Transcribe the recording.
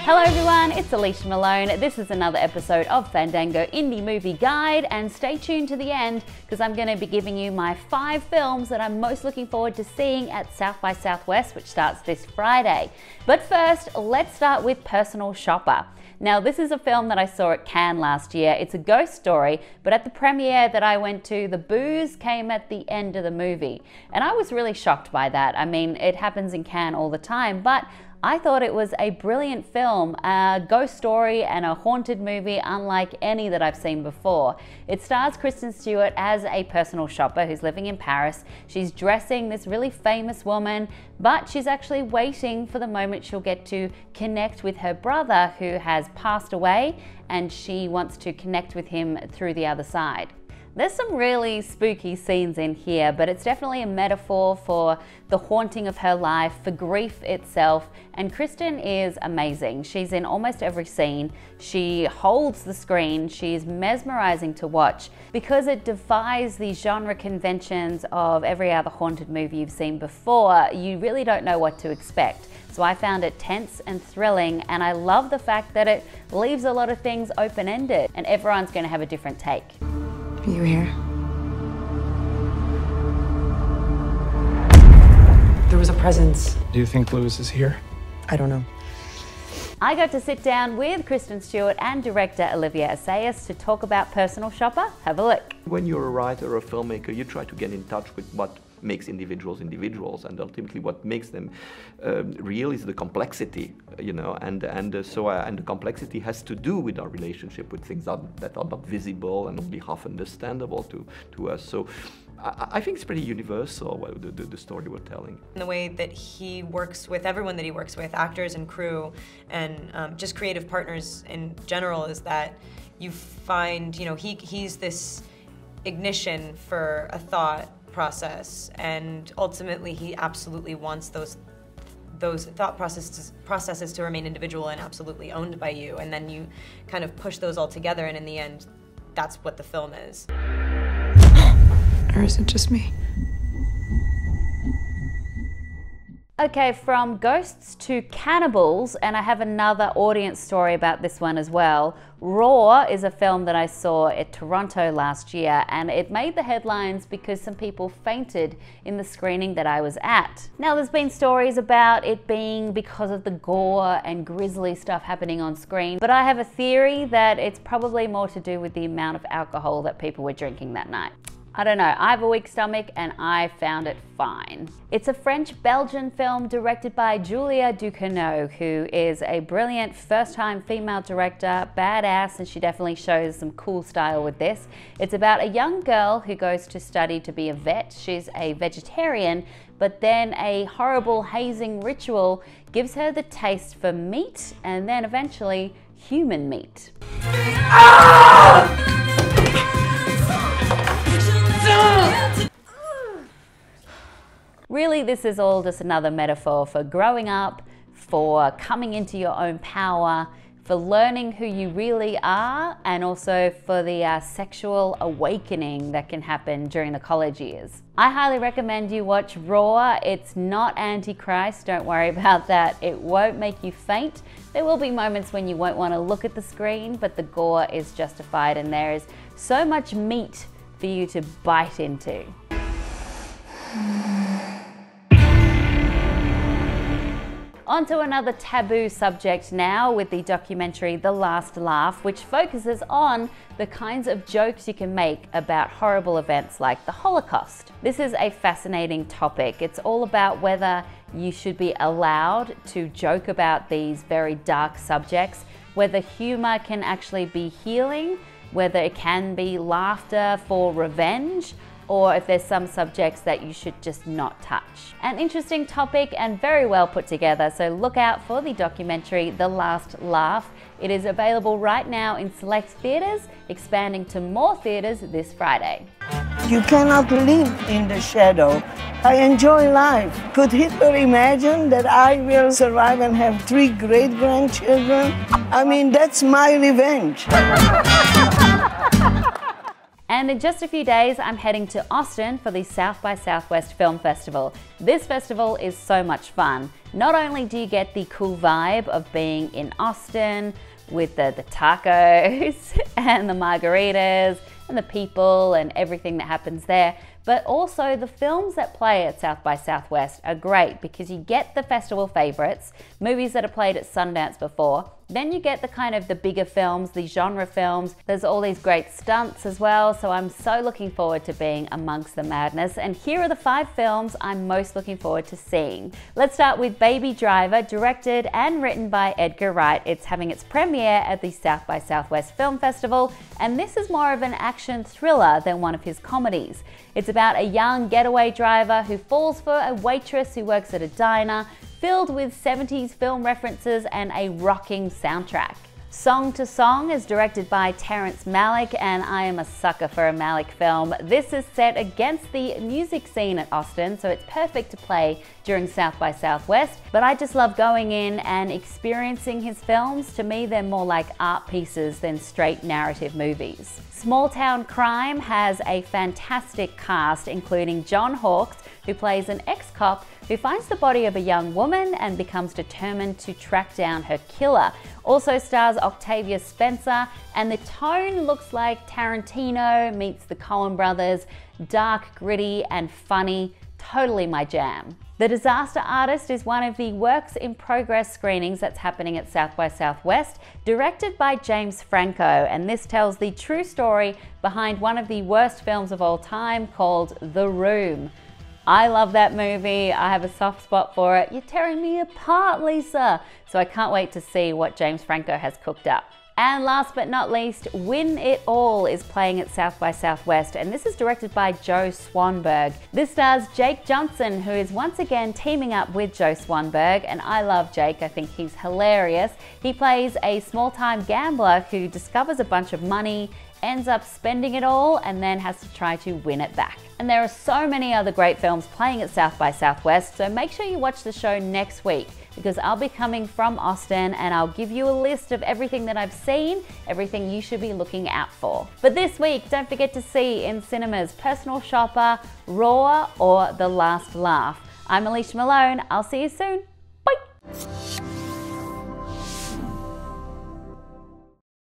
Hello everyone, it's Alicia Malone. This is another episode of Fandango Indie Movie Guide, and stay tuned to the end because I'm going to be giving you my 5 films that I'm most looking forward to seeing at South by Southwest, which starts this Friday. But first, let's start with Personal Shopper. Now, this is a film that I saw at Cannes last year. It's a ghost story, but at the premiere that I went to, the booze came at the end of the movie. And I was really shocked by that. I mean, it happens in Cannes all the time, but I thought it was a brilliant film, a ghost story and a haunted movie unlike any that I've seen before. It stars Kristen Stewart as a personal shopper who's living in Paris. She's dressing this really famous woman, but she's actually waiting for the moment she'll get to connect with her brother who has passed away, and she wants to connect with him through the other side. There's some really spooky scenes in here, but it's definitely a metaphor for the haunting of her life, for grief itself, and Kristen is amazing. She's in almost every scene. She holds the screen. She's mesmerizing to watch because it defies the genre conventions of every other haunted movie you've seen before. You really don't know what to expect. So I found it tense and thrilling, and I love the fact that it leaves a lot of things open-ended, and everyone's going to have a different take. Are you here? There was a presence. Do you think Lewis is here? I don't know. I got to sit down with Kristen Stewart and director Olivier Assayas to talk about Personal Shopper. Have a look. When you're a writer or a filmmaker, you try to get in touch with what makes individuals, and ultimately what makes them real is the complexity, you know, and the complexity has to do with our relationship with things that are not visible and only half understandable to us. So I think it's pretty universal, the story we're telling. The way that he works with everyone that he works with, actors and crew, and just creative partners in general, is that you find, you know, he's this ignition for a thought process, and ultimately he absolutely wants those thought processes to remain individual and absolutely owned by you, and then you kind of push those all together, and in the end, that's what the film is. Or is it just me? Okay, from ghosts to cannibals, and I have another audience story about this one as well. Raw is a film that I saw at Toronto last year, and it made the headlines because some people fainted in the screening that I was at. Now, there's been stories about it being because of the gore and grisly stuff happening on screen, but I have a theory that it's probably more to do with the amount of alcohol that people were drinking that night. I don't know, I have a weak stomach and I found it fine. It's a French-Belgian film directed by Julia Ducournau, who is a brilliant first-time female director, badass, and she definitely shows some cool style with this. It's about a young girl who goes to study to be a vet. She's a vegetarian, but then a horrible hazing ritual gives her the taste for meat and then eventually human meat. Really, this is all just another metaphor for growing up, for coming into your own power, for learning who you really are, and also for the sexual awakening that can happen during the college years. I highly recommend you watch Raw. It's not Antichrist, don't worry about that. It won't make you faint. There will be moments when you won't want to look at the screen, but the gore is justified, and there is so much meat for you to bite into. On to another taboo subject now with the documentary The Last Laugh, which focuses on the kinds of jokes you can make about horrible events like the Holocaust. This is a fascinating topic. It's all about whether you should be allowed to joke about these very dark subjects, whether humor can actually be healing, whether it can be laughter for revenge, or if there's some subjects that you should just not touch. An interesting topic and very well put together, so look out for the documentary The Last Laugh. It is available right now in select theatres, expanding to more theatres this Friday. You cannot live in the shadow. I enjoy life. Could Hitler imagine that I will survive and have 3 great-grandchildren? I mean, that's my revenge. And in just a few days, I'm heading to Austin for the South by Southwest Film Festival. This festival is so much fun. Not only do you get the cool vibe of being in Austin with the tacos and the margaritas and the people and everything that happens there, but also the films that play at South by Southwest are great because you get the festival favorites, movies that are played at Sundance before, then you get the kind of the bigger films, the genre films. There's all these great stunts as well, so I'm so looking forward to being amongst the madness. And here are the 5 films I'm most looking forward to seeing. Let's start with Baby Driver, directed and written by Edgar Wright. It's having its premiere at the South by Southwest Film Festival, and this is more of an action thriller than one of his comedies. It's about a young getaway driver who falls for a waitress who works at a diner, filled with 70s film references and a rocking soundtrack. Song to Song is directed by Terrence Malick, and I am a sucker for a Malick film. This is set against the music scene at Austin, so it's perfect to play during South by Southwest, but I just love going in and experiencing his films. To me, they're more like art pieces than straight narrative movies. Small Town Crime has a fantastic cast, including John Hawkes, who plays an ex-cop who finds the body of a young woman and becomes determined to track down her killer. Also stars Octavia Spencer, and the tone looks like Tarantino meets the Coen brothers. Dark, gritty, and funny. Totally my jam. The Disaster Artist is one of the works in progress screenings that's happening at South by Southwest, directed by James Franco, and this tells the true story behind one of the worst films of all time called The Room. I love that movie. I have a soft spot for it. You're tearing me apart, Lisa. So I can't wait to see what James Franco has cooked up. And last but not least, Win It All is playing at South by Southwest, and this is directed by Joe Swanberg. This stars Jake Johnson, who is once again teaming up with Joe Swanberg, and I love Jake. I think he's hilarious. He plays a small-time gambler who discovers a bunch of money, ends up spending it all, and then has to try to win it back. And there are so many other great films playing at South by Southwest, so make sure you watch the show next week, because I'll be coming from Austin and I'll give you a list of everything that I've seen, everything you should be looking out for. But this week, don't forget to see in cinemas Personal Shopper, Raw, or The Last Laugh. I'm Alicia Malone. I'll see you soon.